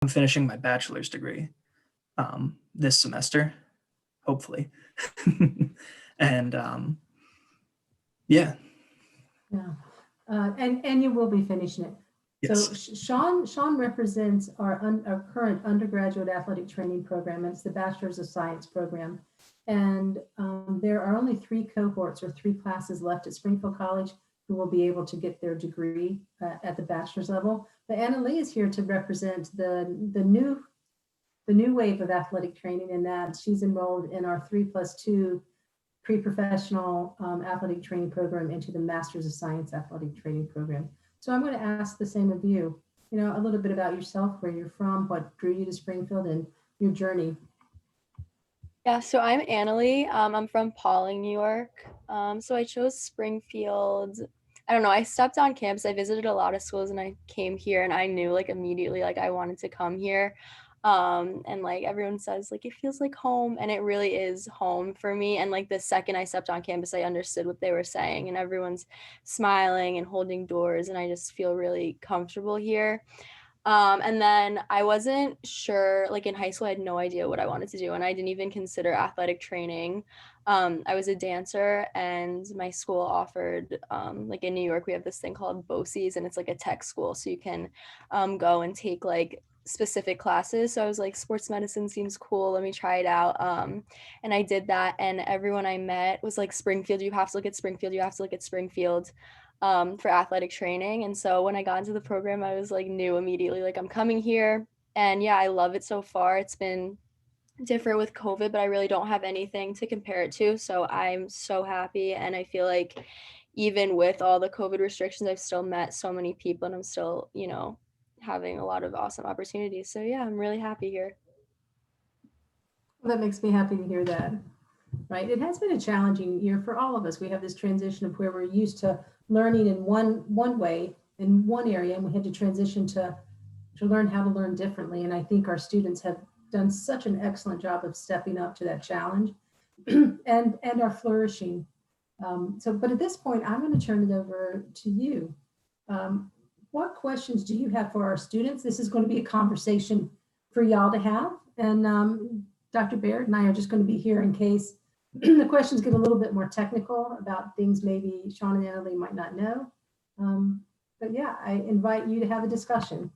I'm finishing my bachelor's degree this semester, hopefully. And yeah. Yeah, and you will be finishing it. So Yes. Sean represents our current undergraduate athletic training program, and it's the Bachelor's of Science program. And there are only 3 cohorts or 3 classes left at Springfield College who will be able to get their degree at the bachelor's level. But Anna Lee is here to represent the new wave of athletic training, in that she's enrolled in our 3+2 pre-professional athletic training program into the Masters of Science athletic training program. So I'm going to ask the same of you, a little bit about yourself, where you're from, what drew you to Springfield, and your journey. Yeah, so I'm Annalie. I'm from Pawling, New York. So I chose Springfield. I don't know. I stepped on campus. I visited a lot of schools, and I came here, and I knew like immediately like I wanted to come here. And like everyone says, like it feels like home, and it really is home for me. And like the second I stepped on campus, I understood what they were saying, and everyone's smiling and holding doors, and I just feel really comfortable here. And then I wasn't sure, like in high school, I had no idea what I wanted to do, and I didn't even consider athletic training. I was a dancer, and my school offered, like in New York, we have this thing called BOCES, and it's like a tech school. So you can go and take like specific classes. So I was like, sports medicine seems cool. Let me try it out. And I did that. And everyone I met was like, Springfield, you have to look at Springfield. You have to look at Springfield for athletic training. And so when I got into the program, I was like knew immediately, like I'm coming here. And yeah, I love it so far. It's been different with COVID, but I really don't have anything to compare it to. So I'm so happy. And I feel like even with all the COVID restrictions, I've still met so many people, and I'm still, having a lot of awesome opportunities. So yeah, I'm really happy here. Well, that makes me happy to hear that. Right, it has been a challenging year for all of us. We have this transition of where we're used to learning in one way in one area, and we had to transition to learn how to learn differently. And I think our students have done such an excellent job of stepping up to that challenge, and are flourishing. But at this point, I'm going to turn it over to you. What questions do you have for our students? This is going to be a conversation for y'all to have, and Dr. Baird and I are just going to be here in case the questions get a little bit more technical about things maybe Sean and Annalie might not know. But yeah, I invite you to have a discussion.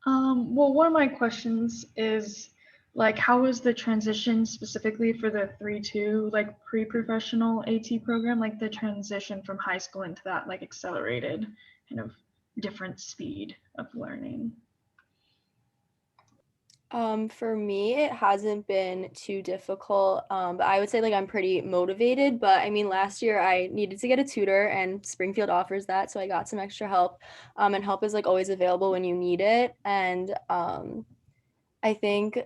Well, one of my questions is like, how was the transition specifically for the 3-2 like pre-professional AT program, like the transition from high school into that like accelerated kind of different speed of learning? For me, it hasn't been too difficult. But I would say like I'm pretty motivated. But I mean, last year I needed to get a tutor, and Springfield offers that, so I got some extra help. And help is like always available when you need it. And I think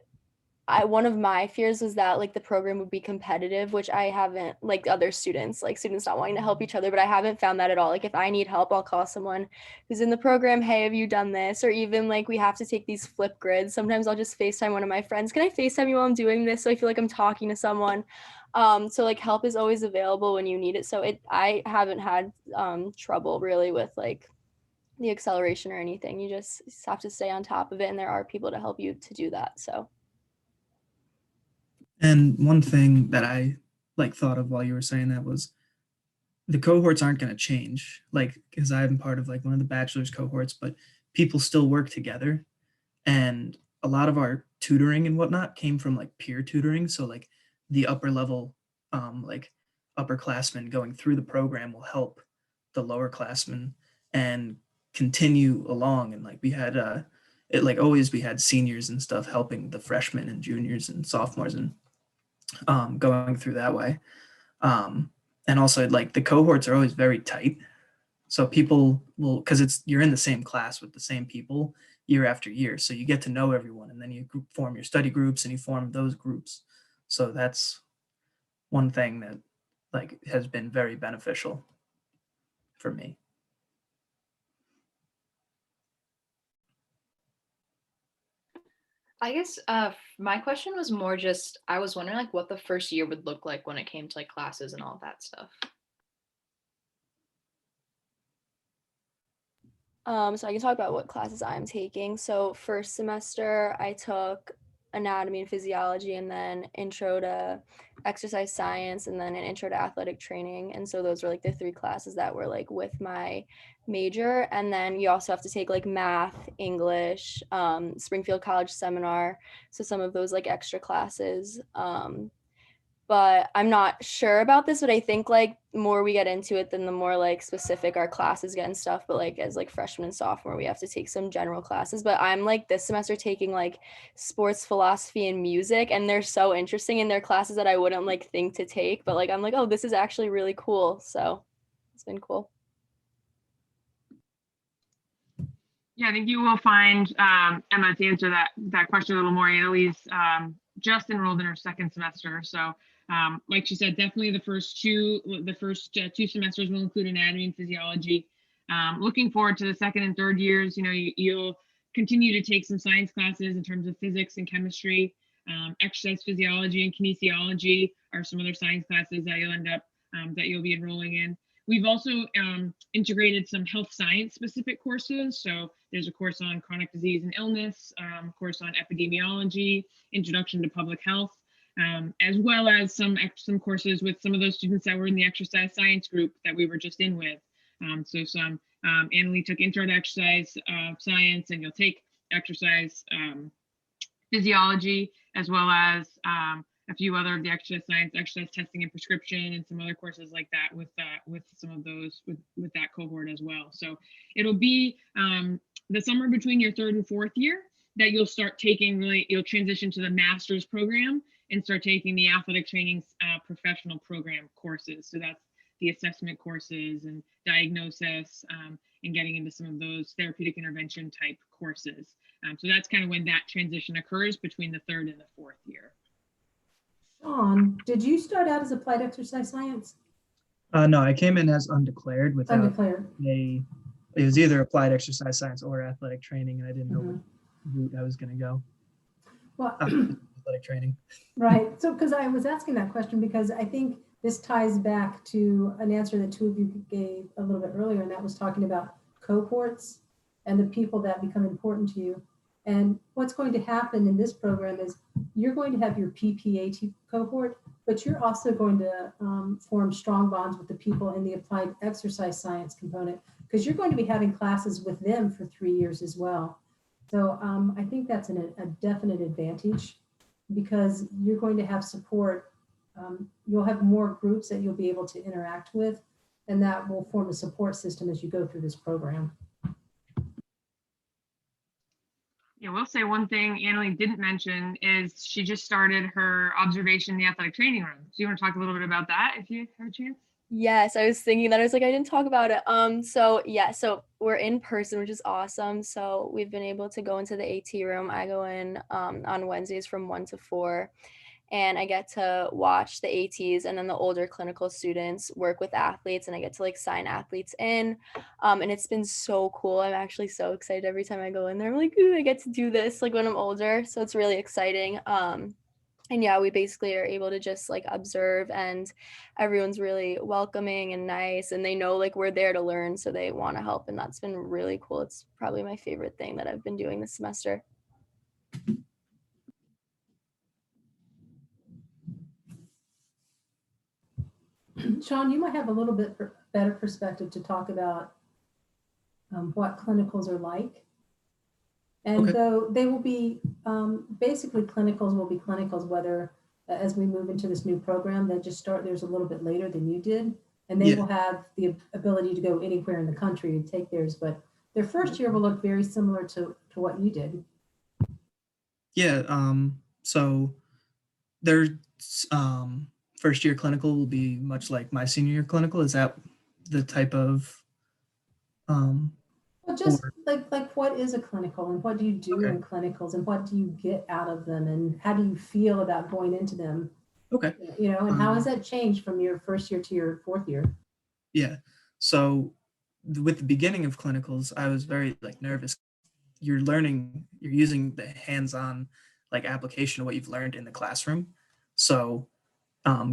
one of my fears was that like the program would be competitive, which I haven't, like other students, like students not wanting to help each other, but I haven't found that at all. Like if I need help, I'll call someone who's in the program. Hey, have you done this? Or even like we have to take these flip grids. Sometimes I'll just FaceTime one of my friends. Can I FaceTime you while I'm doing this? So I feel like I'm talking to someone. So like help is always available when you need it. So I haven't had trouble really with like the acceleration or anything. You just have to stay on top of it, and there are people to help you to do that. So And one thing that I like thought of while you were saying that was the cohorts aren't going to change, like because I'm part of like one of the bachelor's cohorts, but people still work together, and a lot of our tutoring and whatnot came from like peer tutoring. So like the upper level, like upperclassmen going through the program will help the lower classmen and continue along. And like we had it like always we had seniors and stuff helping the freshmen and juniors and sophomores, and going through that way. And also like the cohorts are always very tight. So people will, because it's you're in the same class with the same people year after year. So you get to know everyone, and then you form your study groups and you form those groups. So that's one thing that like has been very beneficial for me. I guess my question was more just I was wondering like what the first year would look like when it came to like classes and all that stuff. So I can talk about what classes I'm taking. So first semester I took anatomy and physiology, and then intro to exercise science, and then an intro to athletic training. And so those were like the three classes that were like with my major. And then you also have to take like math, English, Springfield College seminar. So some of those like extra classes. But I'm not sure about this, but I think like the more we get into it, then the more like specific our classes get and stuff. But like as like freshman and sophomore, we have to take some general classes. But I'm like this semester taking like sports philosophy and music, and they're so interesting, and they're classes that I wouldn't like think to take. But like I'm like, oh, this is actually really cool. So it's been cool. Yeah, I think you will find, Emma, to answer that question a little more, Annalise just enrolled in her second semester. So like she said, definitely the first two semesters will include anatomy and physiology. Looking forward to the second and third years, you'll continue to take some science classes in terms of physics and chemistry. Exercise physiology and kinesiology are some other science classes that you'll be enrolling in. We've also integrated some health science specific courses. So there's a course on chronic disease and illness, a course on epidemiology, introduction to public health, as well as some courses with some of those students that were in the exercise science group that we were just in with. So some Annalie took intro to exercise science, and you'll take exercise physiology, as well as a few other of the exercise science, exercise testing and prescription, and some other courses like that with some of those with that cohort as well. So it'll be the summer between your third and fourth year that you'll start taking, you'll transition to the master's program and start taking the athletic training professional program courses. So that's the assessment courses and diagnosis, and getting into some of those therapeutic intervention type courses. So that's kind of when that transition occurs between the third and the fourth year. Sean, did you start out as applied exercise science? No, I came in as undeclared without Undeclared. it was either applied exercise science or athletic training, and I didn't know what route I was going to go. Well, athletic training. right. So, because I was asking that question because I think this ties back to an answer that two of you gave a little bit earlier, and that was talking about cohorts and the people that become important to you. And what's going to happen in this program is you're going to have your PPAT cohort, but you're also going to form strong bonds with the people in the applied exercise science component, because you're going to be having classes with them for 3 years as well. So I think that's a definite advantage, because you're going to have support. You'll have more groups that you'll be able to interact with, and that will form a support system as you go through this program. Yeah, we'll say one thing Annalie didn't mention is she just started her observation in the athletic training room. So you want to talk a little bit about that if you have a chance? Yes, I was thinking that. I was like, I didn't talk about it. So we're in person, which is awesome. So we've been able to go into the AT room. I go in on Wednesdays from 1 to 4, and I get to watch the ATs, and then the older clinical students work with athletes, and I get to like sign athletes in. And it's been so cool. I'm actually so excited every time I go in there. I'm like, ooh, I get to do this like when I'm older. So it's really exciting. And yeah, we basically are able to just like observe, and everyone's really welcoming and nice, and they know like we're there to learn, so they want to help, and that's been really cool. It's probably my favorite thing that I've been doing this semester. Sean, you might have a little bit better perspective to talk about what clinicals are like. And Okay. though they will be, basically clinicals will be clinicals, whether as we move into this new program, they just start theirs a little bit later than you did. And they Yeah. will have the ability to go anywhere in the country and take theirs, but their first year will look very similar to what you did. Yeah. So their first year clinical will be much like my senior year clinical. Is that the type of Well, just or- like what is a clinical, and what do you do Okay. in clinicals, and what do you get out of them, and how do you feel about going into them? Okay. And how has that changed from your first year to your fourth year? Yeah. So with the beginning of clinicals, I was very like nervous. You're using the hands-on like application of what you've learned in the classroom. So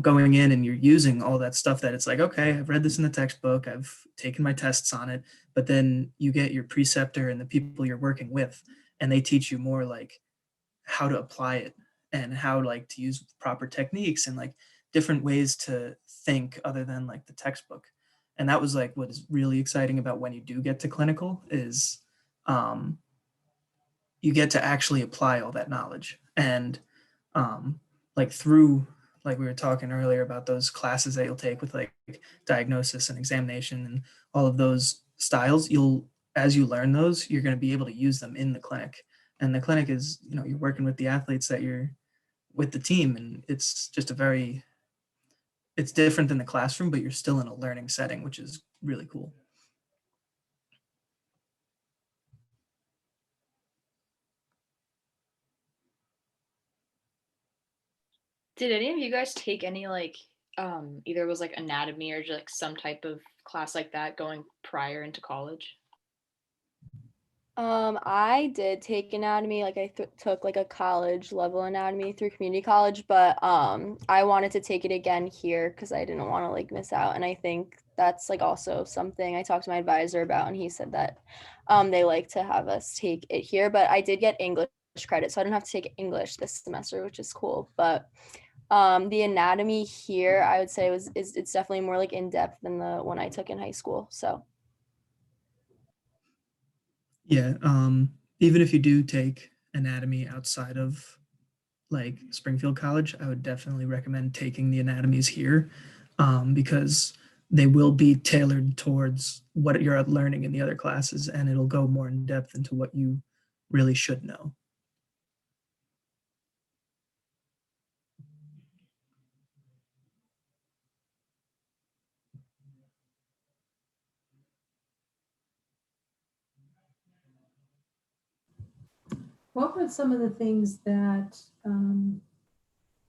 going in and you're using all that stuff that it's like, okay, I've read this in the textbook, I've taken my tests on it, but then you get your preceptor and the people you're working with, and they teach you more like how to apply it and how like to use proper techniques and like different ways to think other than like the textbook. And that was like what is really exciting about when you do get to clinical is um, you get to actually apply all that knowledge. And like through, like we were talking earlier about those classes that you'll take with like diagnosis and examination and all of those styles, you'll, as you learn those, you're going to be able to use them in the clinic. And the clinic is, you know, you're working with the athletes that you're with the team, and it's just a very, it's different than the classroom, but you're still in a learning setting, which is really cool. Did any of you guys take any like either it was like anatomy or just like some type of class like that going prior into college? I did take anatomy, like I took like a college level anatomy through community college, but I wanted to take it again here because I didn't want to like miss out. And I think that's like also something I talked to my advisor about, and he said that they like to have us take it here. But I did get English credit, so I don't have to take English this semester, which is cool. But the anatomy here, I would say it's definitely more like in depth than the one I took in high school. So Yeah. Even if you do take anatomy outside of like Springfield College, I would definitely recommend taking the anatomies here because they will be tailored towards what you're learning in the other classes, and it'll go more in depth into what you really should know. What were some of the things that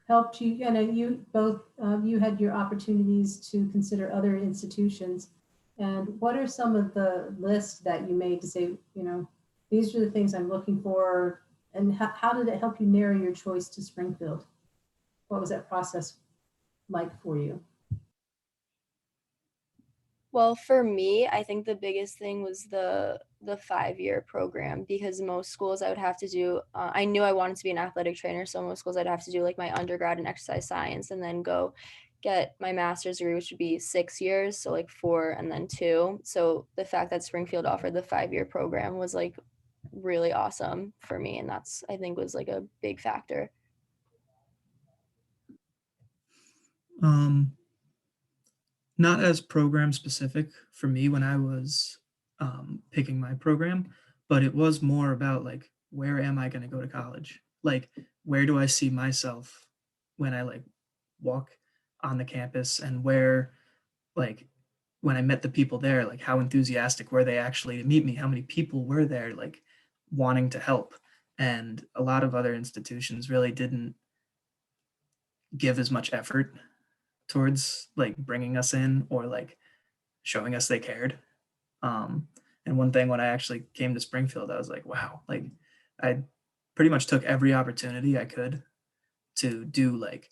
helped you? I know you both, you had your opportunities to consider other institutions. And what are some of the lists that you made to say, you know, these are the things I'm looking for? And how did it help you narrow your choice to Springfield? What was that process like for you? well, for me, I think the biggest thing was the 5-year program because most schools I would have to do. I knew I wanted to be an athletic trainer, so most schools I'd have to do like my undergrad in exercise science and then go get my master's degree, which would be 6 years, so like 4 and then 2. So the fact that Springfield offered the 5-year program was like really awesome for me, and that's I think was like a big factor. Um, Not as program specific for me when I was picking my program, but it was more about like, where am I going to go to college? Like, where do I see myself when I like walk on the campus, and where, like, when I met the people there, like how enthusiastic were they actually to meet me? How many people were there like wanting to help? And a lot of other institutions really didn't give as much effort towards like bringing us in or like showing us they cared. Um, and one thing when I actually came to Springfield, I was like, wow, like I pretty much took every opportunity I could to do like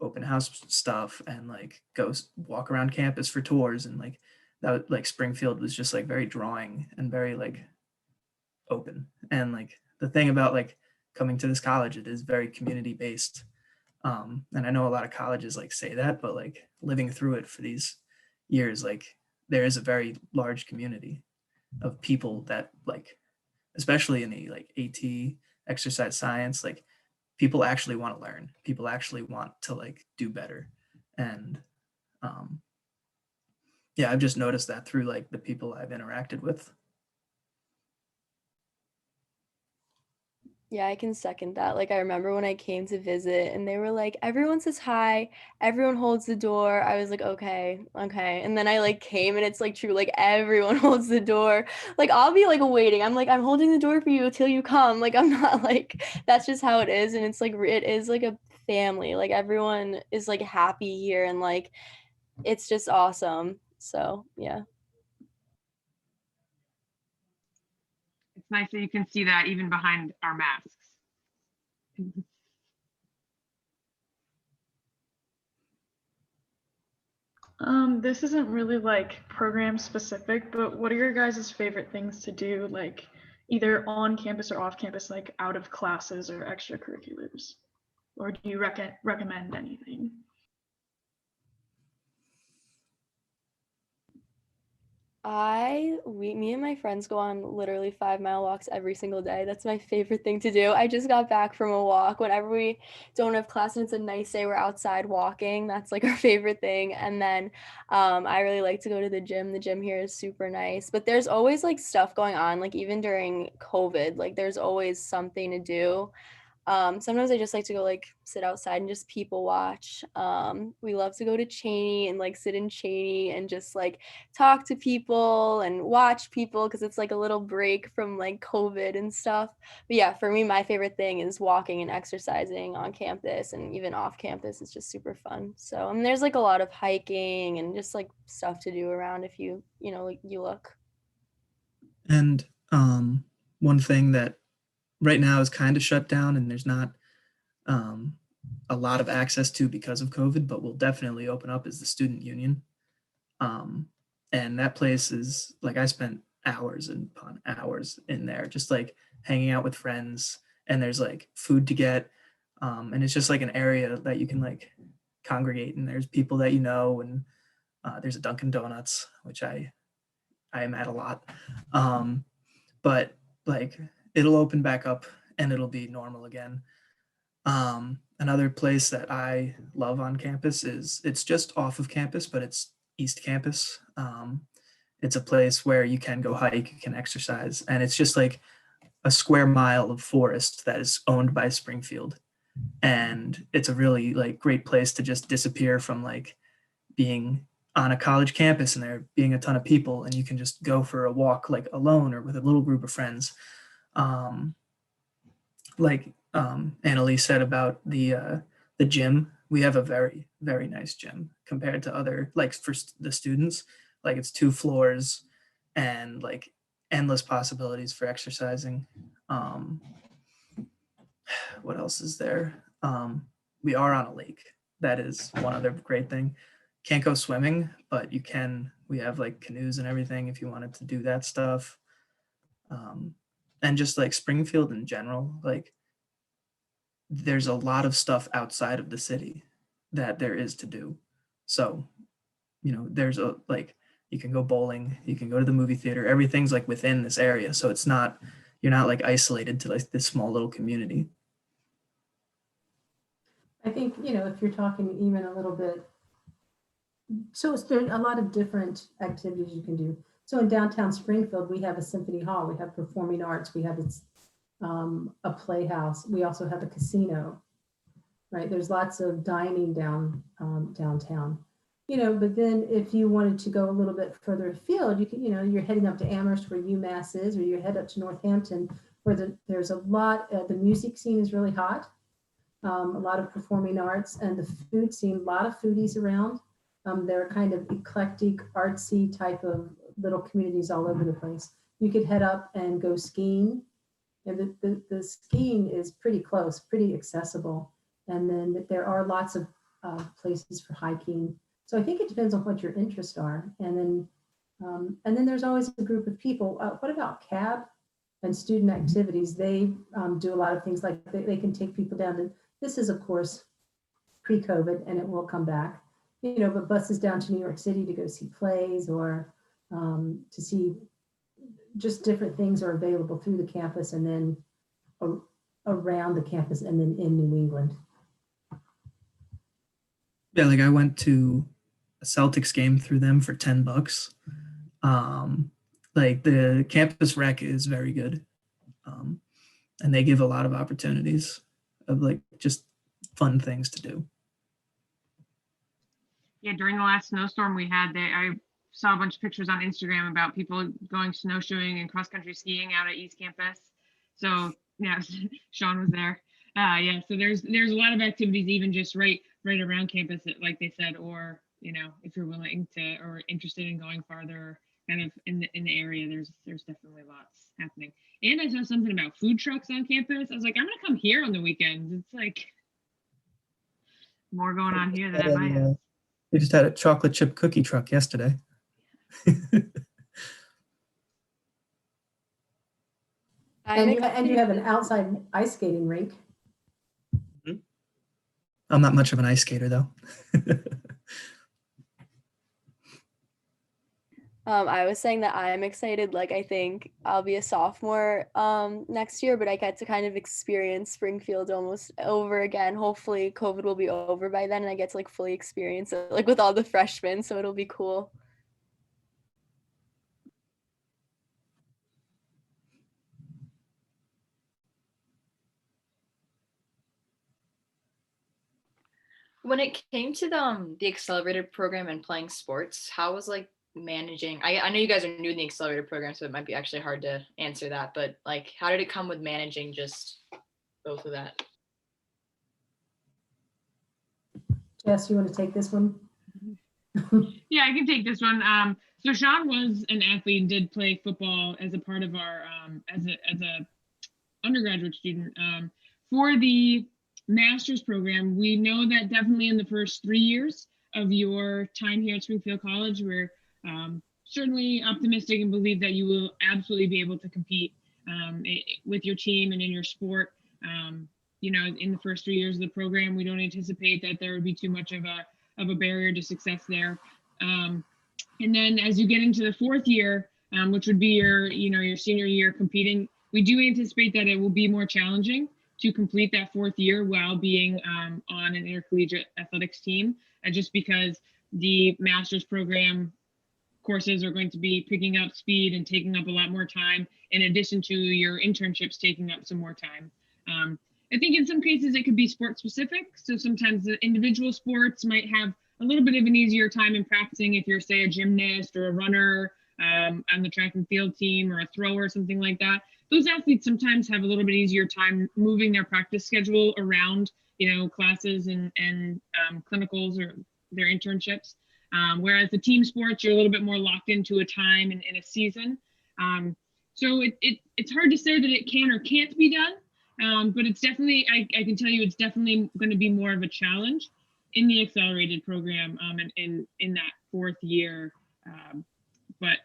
open house stuff and like go walk around campus for tours, and like that, like Springfield was just like very drawing and very like open. And like the thing about like coming to this college, it is very community based. And I know a lot of colleges like say that, but like living through it for these years, like there is a very large community of people that like, especially in the like AT exercise science, like people actually want to learn. People actually want to like do better. And um, yeah, I've just noticed that through like the people I've interacted with. Yeah, I can second that. Like, I remember when I came to visit and they were like, everyone says hi, everyone holds the door. I was like, okay, okay. And then I like came and it's like true, like everyone holds the door. Like, I'll be like waiting. I'm like, I'm holding the door for you till you come. Like, I'm not like, that's just how it is. And it's like, it is like a family. Like, everyone is like happy here and like, it's just awesome. So, yeah. It's nice that you can see that even behind our masks. This isn't really like program specific, but what are your guys' favorite things to do, like either on campus or off campus, like out of classes or extracurriculars? Or do you recommend anything? Me and my friends go on literally 5 mile walks every single day. That's my favorite thing to do. I just got back from a walk. Whenever we don't have class and it's a nice day, we're outside walking. That's like our favorite thing. And then I really like to go to the gym. The gym here is super nice. But there's always like stuff going on, like even during COVID, like there's always something to do. Sometimes I just like to go like sit outside and just people watch. We love to go to Cheney and like sit in Cheney and just like talk to people and watch people because it's like a little break from like COVID and stuff. But yeah, for me, my favorite thing is walking and exercising on campus and even off campus. It's just super fun. So there's like a lot of hiking and just like stuff to do around if like, you look. And one thing that right now is kind of shut down and there's not um, a lot of access to because of COVID, but will definitely open up is the student union. Um, and that place is like I spent hours and upon hours in there, just like hanging out with friends. And there's like food to get, and it's just like an area that you can like congregate. And there's people that you know, and there's a Dunkin' Donuts, which I am at a lot. But like it'll open back up and it'll be normal again. Another place that I love on campus is it's just off of campus, but it's East Campus. It's a place where you can go hike, you can exercise, and it's just like a square mile of forest that is owned by Springfield. And it's a really like great place to just disappear from like being on a college campus and there being a ton of people, and you can just go for a walk like alone or with a little group of friends. Um, like Annalise said about the gym, we have a very nice gym compared to other like for the students. Like it's 2 floors and like endless possibilities for exercising. Um, what else is there? We are on a lake. That is one other great thing. Can't go swimming, but you can. We have like canoes and everything if you wanted to do that stuff. Um, and just like Springfield in general, like there's a lot of stuff outside of the city that there is to do. So, there's a like you can go bowling, you can go to the movie theater, everything's like within this area. So it's not you're not like isolated to like this small little community. I think, if you're talking even a little bit, so there's a lot of different activities you can do. So in downtown Springfield, we have a symphony hall, we have performing arts, we have a playhouse, we also have a casino, right? There's lots of dining downtown. But then if you wanted to go a little bit further afield, you can, you're heading up to Amherst where UMass is, or you head up to Northampton where there's a lot, the music scene is really hot, a lot of performing arts, and the food scene, a lot of foodies around. They're kind of eclectic, artsy type of little communities all over the place. You could head up and go skiing, and the skiing is pretty close, pretty accessible. And then there are lots of places for hiking. So I think it depends on what your interests are. And then there's always a group of people. What about CAB and student activities? They do a lot of things like they can take people down to, this is of course pre-COVID and it will come back, but buses down to New York City to go see plays or to see just different things are available through the campus and then around the campus and then in New England. Yeah, like I went to a Celtics game through them for $10. Like the campus rec is very good, and they give a lot of opportunities of like just fun things to do. Yeah, during the last snowstorm we had, I saw a bunch of pictures on Instagram about people going snowshoeing and cross country skiing out at East Campus. So yeah, Sean was there. Yeah, so there's a lot of activities even just right around campus, like they said, or if you're willing to or interested in going farther, kind of in the area, there's definitely lots happening. And I saw something about food trucks on campus. I was like, I'm gonna come here on the weekends. It's like more going on here than at my house. We just had a chocolate chip cookie truck yesterday. I'm And you have an excited. outside ice skating rink. I'm not much of an ice skater though. I was saying that I'm excited. Like, I think I'll be a sophomore next year, but I get to kind of experience Springfield almost over again. Hopefully, COVID will be over by then, and I get to like fully experience it, like with all the freshmen. So it'll be cool. When it came to the accelerated program and playing sports, how was like managing? I know you guys are new in the accelerated program, so it might be actually hard to answer that, but like how did it come with managing just both of that? Jess, you want to take this one? Yeah, I can take this one. So Sean was an athlete and did play football as a part of our as a undergraduate student. For the master's program, we know that definitely in the first 3 years of your time here at Springfield College, we're certainly optimistic and believe that you will absolutely be able to compete with your team and in your sport. You know, in the first 3 years of the program, we don't anticipate that there would be too much of a barrier to success there. And then as you get into the fourth year, which would be your senior year competing, we do anticipate that it will be more challenging to complete that fourth year while being on an intercollegiate athletics team, just because the master's program courses are going to be picking up speed and taking up a lot more time, in addition to your internships taking up some more time. I think in some cases it could be sport specific. So sometimes the individual sports might have a little bit of an easier time in practicing if you're, say, a gymnast or a runner on the track and field team, or a thrower or something like that. Those athletes sometimes have a little bit easier time moving their practice schedule around, classes and clinicals or their internships. Whereas the team sports, you're a little bit more locked into a time and in a season. So it's hard to say that it can or can't be done, but it's definitely, I can tell you, it's definitely going to be more of a challenge in the accelerated program and in that fourth year. But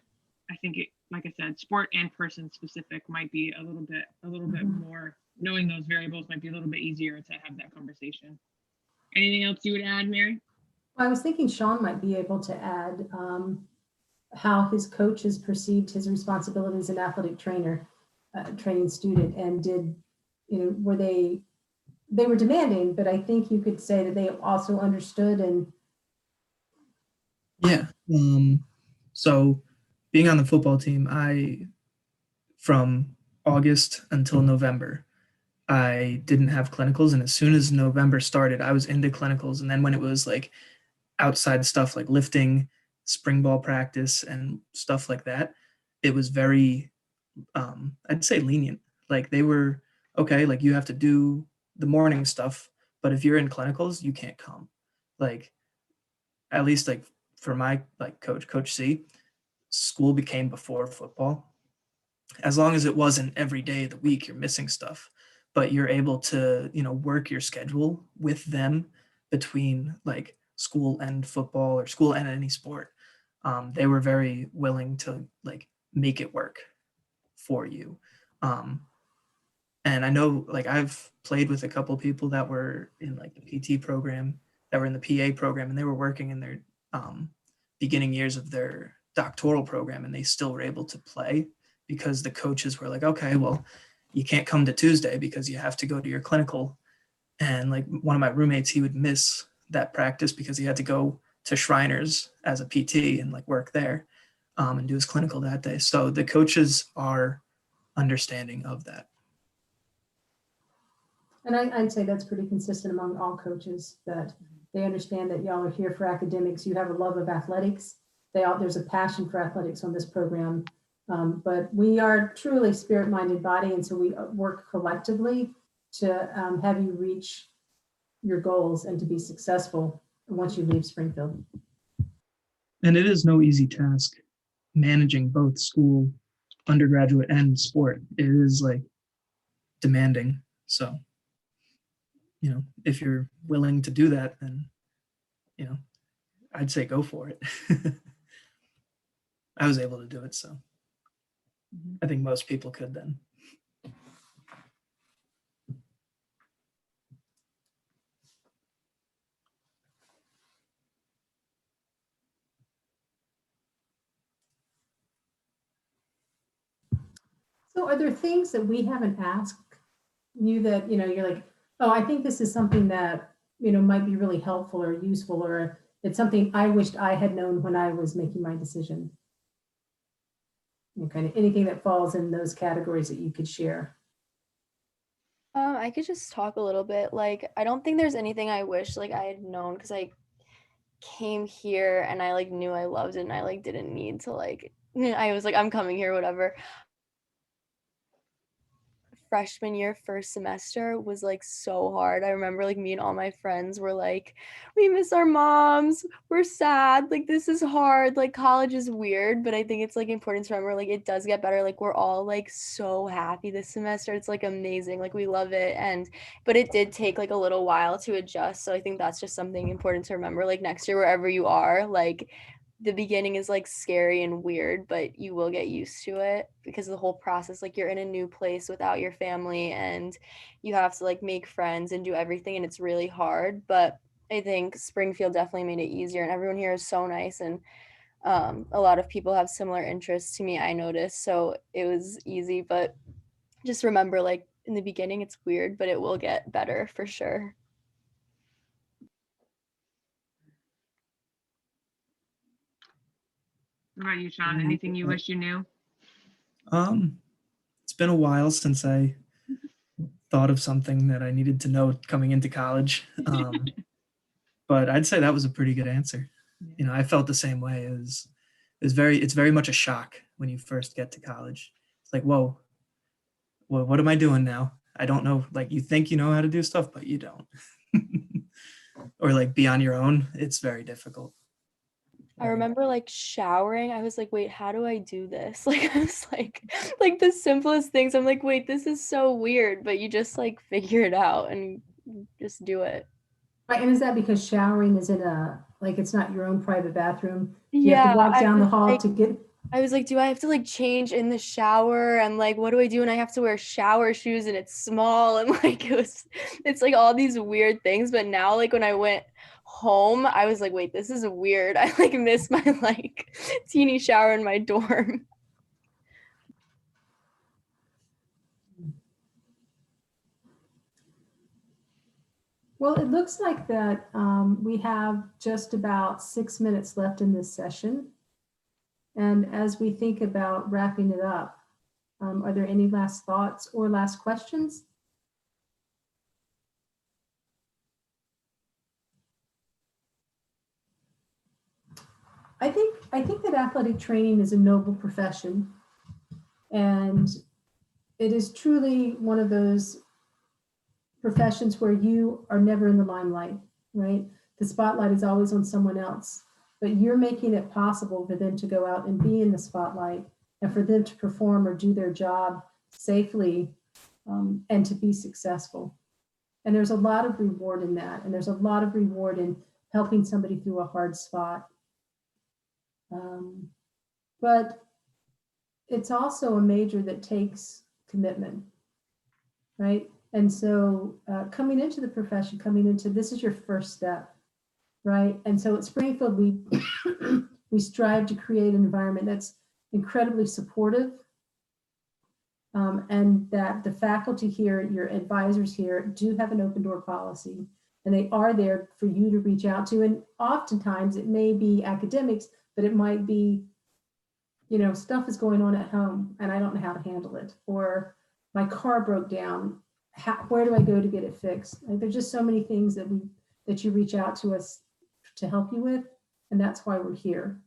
I think like I said, sport and person specific might be a little bit more, knowing those variables might be a little bit easier to have that conversation. Anything else you would add, Mary? I was thinking Sean might be able to add how his coaches perceived his responsibility as an athletic trainer, training student, and were they were demanding, but I think you could say that they also understood. And Yeah. So being on the football team, from August until November, I didn't have clinicals. And as soon as November started, I was into clinicals. And then when it was like outside stuff like lifting, spring ball practice, and stuff like that, it was very, I'd say lenient. Like they were, okay, like you have to do the morning stuff, but if you're in clinicals, you can't come. Like, at least like for my like Coach C, school became before football. As long as it wasn't every day of the week, you're missing stuff, but you're able to, work your schedule with them between like school and football or school and any sport. They were very willing to like make it work for you. And I know like I've played with a couple people that were in like the PT program, that were in the PA program, and they were working in their beginning years of their doctoral program, and they still were able to play because the coaches were like, okay, well, you can't come to Tuesday because you have to go to your clinical. And like one of my roommates, he would miss that practice because he had to go to Shriners as a PT and like work there and do his clinical that day. So the coaches are understanding of that. And I'd say that's pretty consistent among all coaches, that they understand that y'all are here for academics. You have a love of athletics. There's a passion for athletics on this program. But we are truly spirit-minded body, and so we work collectively to have you reach your goals and to be successful once you leave Springfield. And it is no easy task managing both school, undergraduate, and sport. It is like demanding. So, if you're willing to do that, then, I'd say go for it. I was able to do it, so Mhm. I think most people could then. So are there things that we haven't asked you that, you're like, oh, I think this is something that, might be really helpful or useful, or it's something I wished I had known when I was making my decision? Kind of anything that falls in those categories that you could share. I could just talk a little bit. Like, I don't think there's anything I wish like I had known because I came here and I like knew I loved it and I like didn't need to like I was like, I'm coming here, whatever. Freshman year, first semester was like so hard. I remember like me and all my friends were like, we miss our moms. We're sad. Like this is hard. Like college is weird, but I think it's like important to remember like it does get better. Like we're all like so happy this semester. It's like amazing. Like we love it. But it did take like a little while to adjust. So I think that's just something important to remember. Like next year, wherever you are, like the beginning is like scary and weird, but you will get used to it because of the whole process. Like you're in a new place without your family and you have to like make friends and do everything, and it's really hard. But I think Springfield definitely made it easier, and everyone here is so nice, and a lot of people have similar interests to me, I noticed, so it was easy. But just remember, like in the beginning it's weird, but it will get better for sure. What about you, Sean? Anything you wish you knew? It's been a while since I thought of something that I needed to know coming into college. But I'd say that was a pretty good answer. I felt the same way. It's very much a shock when you first get to college. It's like, whoa, what am I doing now? I don't know. Like you think you know how to do stuff, but you don't. Or like be on your own. It's very difficult. I remember like showering. I was like, wait, how do I do this? Like I was like the simplest things. I'm like, wait, this is so weird, but you just like figure it out and just do it. Right, and is that because showering is in it's not your own private bathroom? You have to Yeah, walk down the hall to get. I was like, do I have to like change in the shower? And like, what do I do? And I have to wear shower shoes and it's small. And like, it's like all these weird things. But now, like, when I went home, I was like, wait, this is weird. I like miss my like teeny shower in my dorm. Well, it looks like that we have just about 6 minutes left in this session. And as we think about wrapping it up, are there any last thoughts or last questions? I think that athletic training is a noble profession, and it is truly one of those professions where you are never in the limelight, right? The spotlight is always on someone else, but you're making it possible for them to go out and be in the spotlight and for them to perform or do their job safely and to be successful. And there's a lot of reward in that. And there's a lot of reward in helping somebody through a hard spot. But it's also a major that takes commitment, right? And so coming into the profession, this is your first step, right? And so at Springfield, we strive to create an environment that's incredibly supportive, and that the faculty here, your advisors here, do have an open door policy, and they are there for you to reach out to. And oftentimes it may be academics, but it might be, stuff is going on at home and I don't know how to handle it, or my car broke down. Where do I go to get it fixed? Like, there's just so many things that you reach out to us to help you with, and that's why we're here.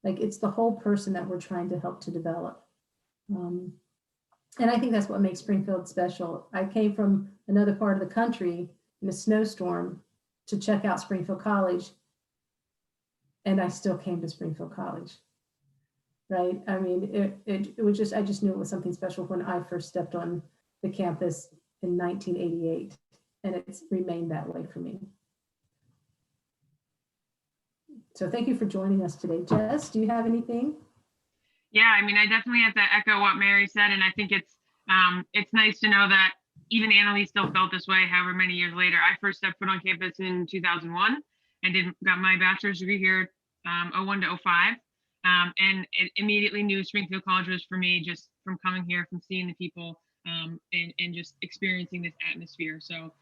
Like, it's the whole person that we're trying to help to develop. And I think that's what makes Springfield special. I came from another part of the country in a snowstorm to check out Springfield College, and I still came to Springfield College. Right? I mean, it was just, I just knew it was something special when I first stepped on the campus in 1988, and it's remained that way for me. So thank you for joining us today. Jess, do you have anything? Yeah, I mean, I definitely have to echo what Mary said, and I think it's nice to know that even Annalise still felt this way, however many years later. I first stepped foot on campus in 2001 and got my bachelor's degree here, 01 to 05, and it immediately knew Springfield College was for me, just from coming here, from seeing the people, and just experiencing this atmosphere. So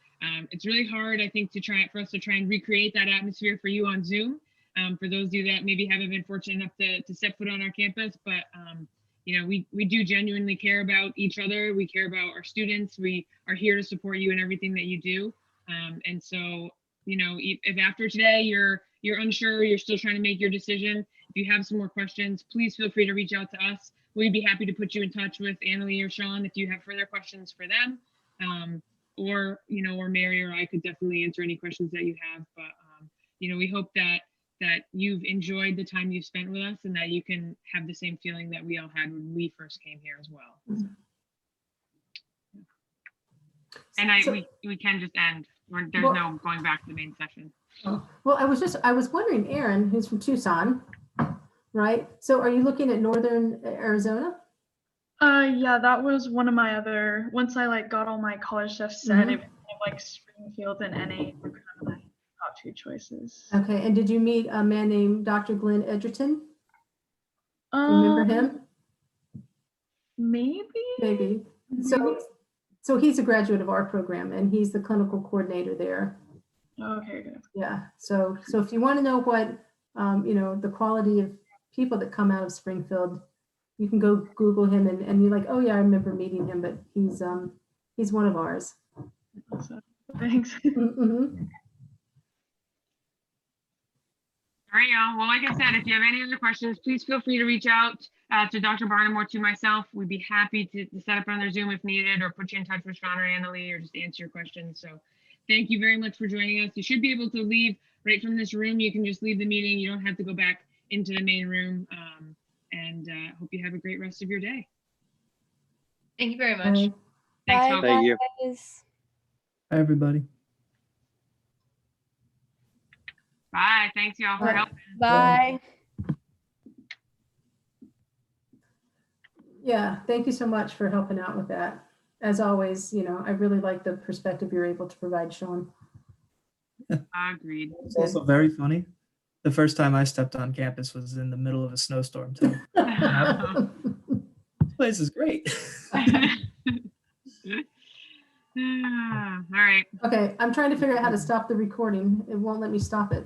it's really hard, I think, for us to try and recreate that atmosphere for you on Zoom. For those of you that maybe haven't been fortunate enough to step foot on our campus, but you know, we do genuinely care about each other. We care about our students. We are here to support you in everything that you do. And so, you know, if after today you're unsure, you're still trying to make your decision, if you have some more questions, please feel free to reach out to us. We'd be happy to put you in touch with Annalie or Sean if you have further questions for them. Or, you know, or Mary or I could definitely answer any questions that you have. But, you know, we hope that you've enjoyed the time you've spent with us and that you can have the same feeling that we all had when we first came here as well. And we can just end. There's no going back to the main session. Well, I was wondering, Aaron, who's from Tucson, right? So are you looking at Northern Arizona? Yeah, that was one of my other, once I like got all my college stuff set, it was kind of like Springfield and NA were kind of my top two choices. Okay, and did you meet a man named Dr. Glenn Edgerton? Do you remember him? Maybe. So he's a graduate of our program and he's the clinical coordinator there. Okay, good. Yeah, so if you want to know what, you know, the quality of people that come out of Springfield, you can go Google him and you're like, oh yeah, I remember meeting him, but he's one of ours. Awesome. Thanks. Mm-hmm. All right, y'all. Well, like I said, if you have any other questions, please feel free to reach out to Dr. Barnum or to myself. We'd be happy to set up another Zoom if needed, or put you in touch with Sean or Annalie, or just answer your questions. So thank you very much for joining us. You should be able to leave right from this room. You can just leave the meeting. You don't have to go back into the main room. And hope you have a great rest of your day. Thank you very much. Thanks, Bye, folks. Thank you. guys. Hi, everybody. Bye. Thanks, y'all, for helping. Bye. Yeah, thank you so much for helping out with that. As always, you know, I really like the perspective you're able to provide, Sean. Agreed. It's also very funny. The first time I stepped on campus was in the middle of a snowstorm too. This place is great. All right. Okay, I'm trying to figure out how to stop the recording. It won't let me stop it.